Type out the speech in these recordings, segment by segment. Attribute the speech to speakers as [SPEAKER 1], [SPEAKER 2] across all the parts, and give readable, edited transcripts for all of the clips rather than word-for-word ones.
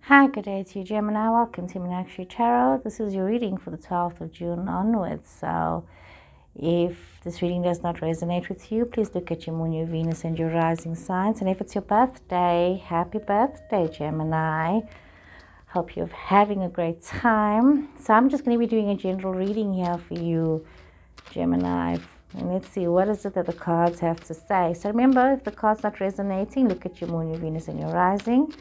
[SPEAKER 1] Hi, good day to you, Gemini. Welcome to Meenakshi Tarot. This is your reading for the 12th of June onwards. So, if this reading does not resonate with you, please look at your moon, your Venus, and your rising signs. And if it's your birthday, happy birthday, Gemini. Hope you're having a great time. So, I'm just going to be doing a general reading here for you, Gemini. And let's see, what is it that the cards have to say? So, remember, if the card's not resonating, look at your moon, your Venus, and your rising.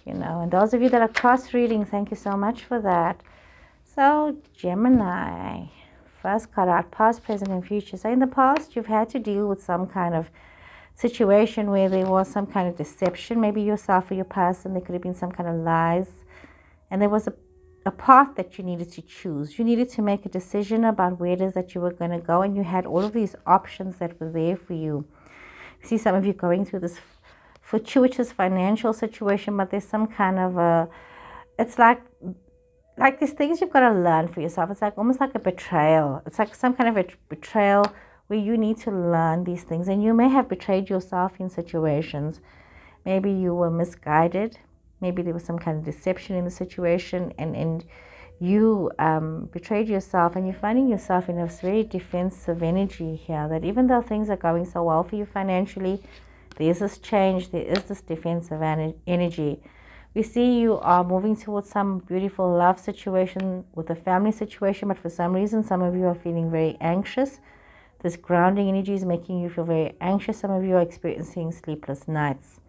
[SPEAKER 1] And those of you that are cross reading, thank you so much for that. So, Gemini, first card out, past, present, and future. So, in the past, you've had to deal with some kind of situation where there was some kind of deception, maybe yourself or your person. There could have been some kind of lies, and there was a path that you needed to choose. You needed to make a decision about where it is that you were going to go, and you had all of these options that were there for you. See some of you going through this fortuitous financial situation, but there's some kind of it's like these things you've got to learn for yourself. It's like almost like a betrayal. It's like some kind of a betrayal where you need to learn these things, and you may have betrayed yourself in situations. Maybe you were misguided. Maybe there was some kind of deception in the situation, and you betrayed yourself, and you're finding yourself in a very defensive energy here, that even though things are going so well for you financially, there's this change, there is this defensive energy. We see you are moving towards some beautiful love situation with a family situation, but for some reason, some of you are feeling very anxious. This grounding energy is making you feel very anxious. Some of you are experiencing sleepless nights.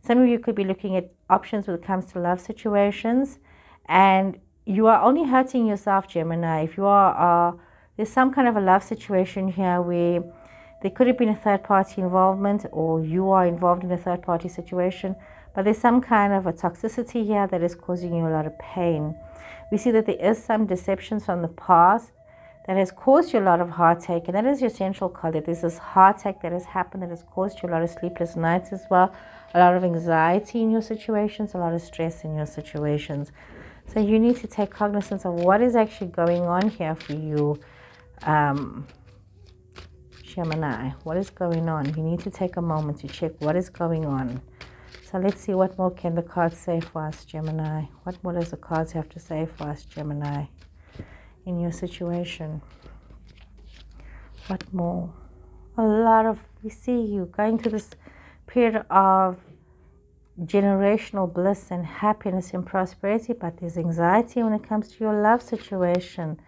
[SPEAKER 1] Some of you could be looking at options when it comes to love situations, and you are only hurting yourself, Gemini. If you are there's some kind of a love situation here where there could have been a third-party involvement, or you are involved in a third-party situation, but there's some kind of a toxicity here that is causing you a lot of pain. We see that there is some deceptions from the past that has caused you a lot of heartache, and that is your central card. There's this heartache that has happened that has caused you a lot of sleepless nights as well, a lot of anxiety in your situations, a lot of stress in your situations. So you need to take cognizance of what is actually going on here for you, Gemini. What is going on? You need to take a moment to check what is going on. So let's see, what more can the cards say for us, Gemini? What more does the cards have to say for us, Gemini, in your situation? What more? We see you going through this period of generational bliss and happiness and prosperity, but there's anxiety when it comes to your love situation.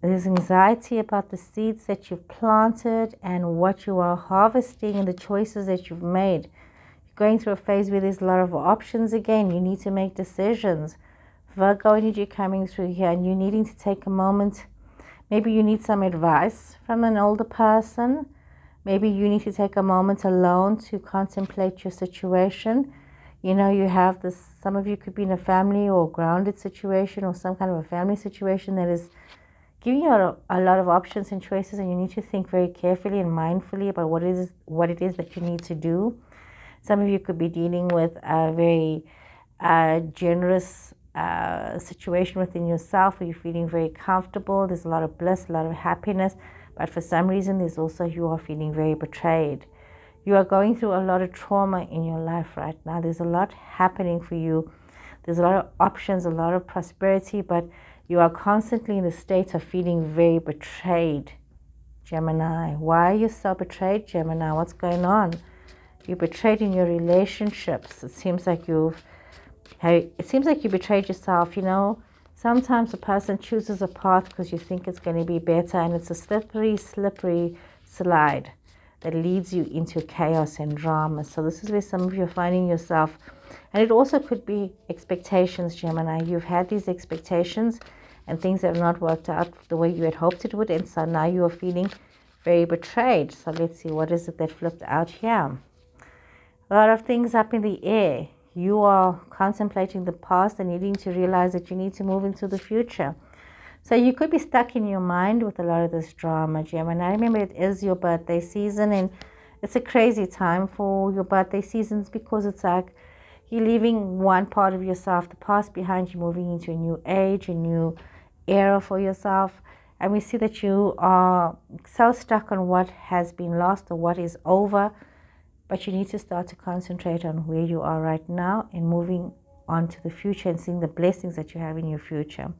[SPEAKER 1] There's anxiety about the seeds that you've planted and what you are harvesting and the choices that you've made. You're going through a phase where there's a lot of options again. You need to make decisions. Virgo energy coming through here, and you needing to take a moment. Maybe you need some advice from an older person. Maybe you need to take a moment alone to contemplate your situation. You have this, some of you could be in a family or grounded situation, or some kind of a family situation that is giving you a lot of options and choices, and you need to think very carefully and mindfully about what it is that you need to do. Some of you could be dealing with a very generous situation within yourself where you're feeling very comfortable. There's a lot of bliss, a lot of happiness, but for some reason there's also you are feeling very betrayed. You are going through a lot of trauma in your life right now. There's a lot happening for you. There's a lot of options, a lot of prosperity, but you are constantly in the state of feeling very betrayed, Gemini. Why are you so betrayed, Gemini? What's going on? You're betrayed in your relationships. It seems like you betrayed yourself. Sometimes a person chooses a path because you think it's going to be better, and it's a slippery slide that leads you into chaos and drama. So this is where some of you are finding yourself. And it also could be expectations, Gemini. You've had these expectations and things have not worked out the way you had hoped it would, and so now you are feeling very betrayed. So let's see, what is it that flipped out here? A lot of things up in the air. You are contemplating the past and needing to realize that you need to move into the future. So you could be stuck in your mind with a lot of this drama, Gemini. Remember, it is your birthday season, and it's a crazy time for your birthday seasons because it's like you're leaving one part of yourself, the past, behind you, moving into a new age, a new era for yourself. And we see that you are so stuck on what has been lost or what is over, but you need to start to concentrate on where you are right now and moving on to the future and seeing the blessings that you have in your future.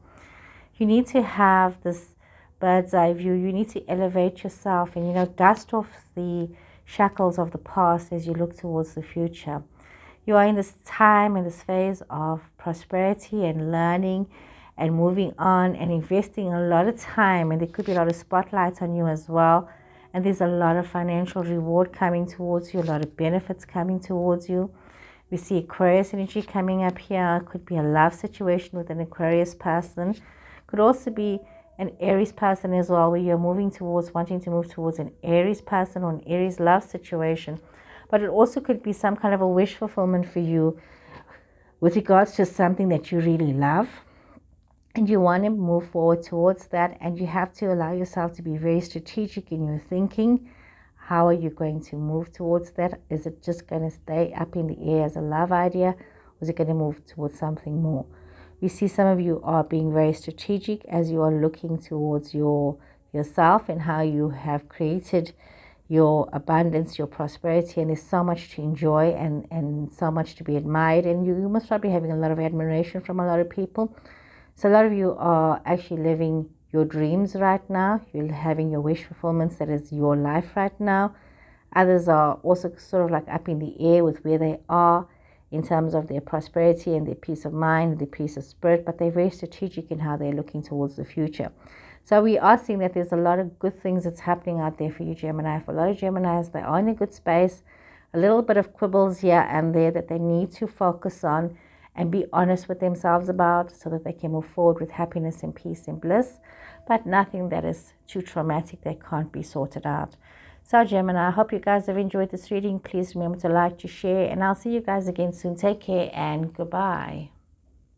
[SPEAKER 1] You need to have this bird's eye view. You need to elevate yourself and, dust off the shackles of the past as you look towards the future. You are in this time, in this phase of prosperity and learning and moving on and investing a lot of time, and there could be a lot of spotlight on you as well. And there's a lot of financial reward coming towards you, a lot of benefits coming towards you. We see Aquarius energy coming up here. Could be a love situation with an Aquarius person. Could also be an Aries person as well, where you're wanting to move towards an Aries person or an Aries love situation. But it also could be some kind of a wish fulfillment for you with regards to something that you really love. And you want to move forward towards that, and you have to allow yourself to be very strategic in your thinking. How are you going to move towards that? Is it just going to stay up in the air as a love idea, or is it going to move towards something more? We see some of you are being very strategic as you are looking towards yourself and how you have created your abundance, your prosperity, and there's so much to enjoy and so much to be admired, and you must probably be having a lot of admiration from a lot of people. So a lot of you are actually living your dreams right now. You're having your wish fulfillments. That is your life right now. Others are also sort of like up in the air with where they are in terms of their prosperity and their peace of mind and their peace of spirit, but they're very strategic in how they're looking towards the future. So we are seeing that there's a lot of good things that's happening out there for you, Gemini. For a lot of Geminis, they are in a good space. A little bit of quibbles here and there that they need to focus on and be honest with themselves about, so that they can move forward with happiness and peace and bliss, but nothing that is too traumatic that can't be sorted out. So Gemini, I hope you guys have enjoyed this reading. Please remember to like, to share, and I'll see you guys again soon. Take care and goodbye.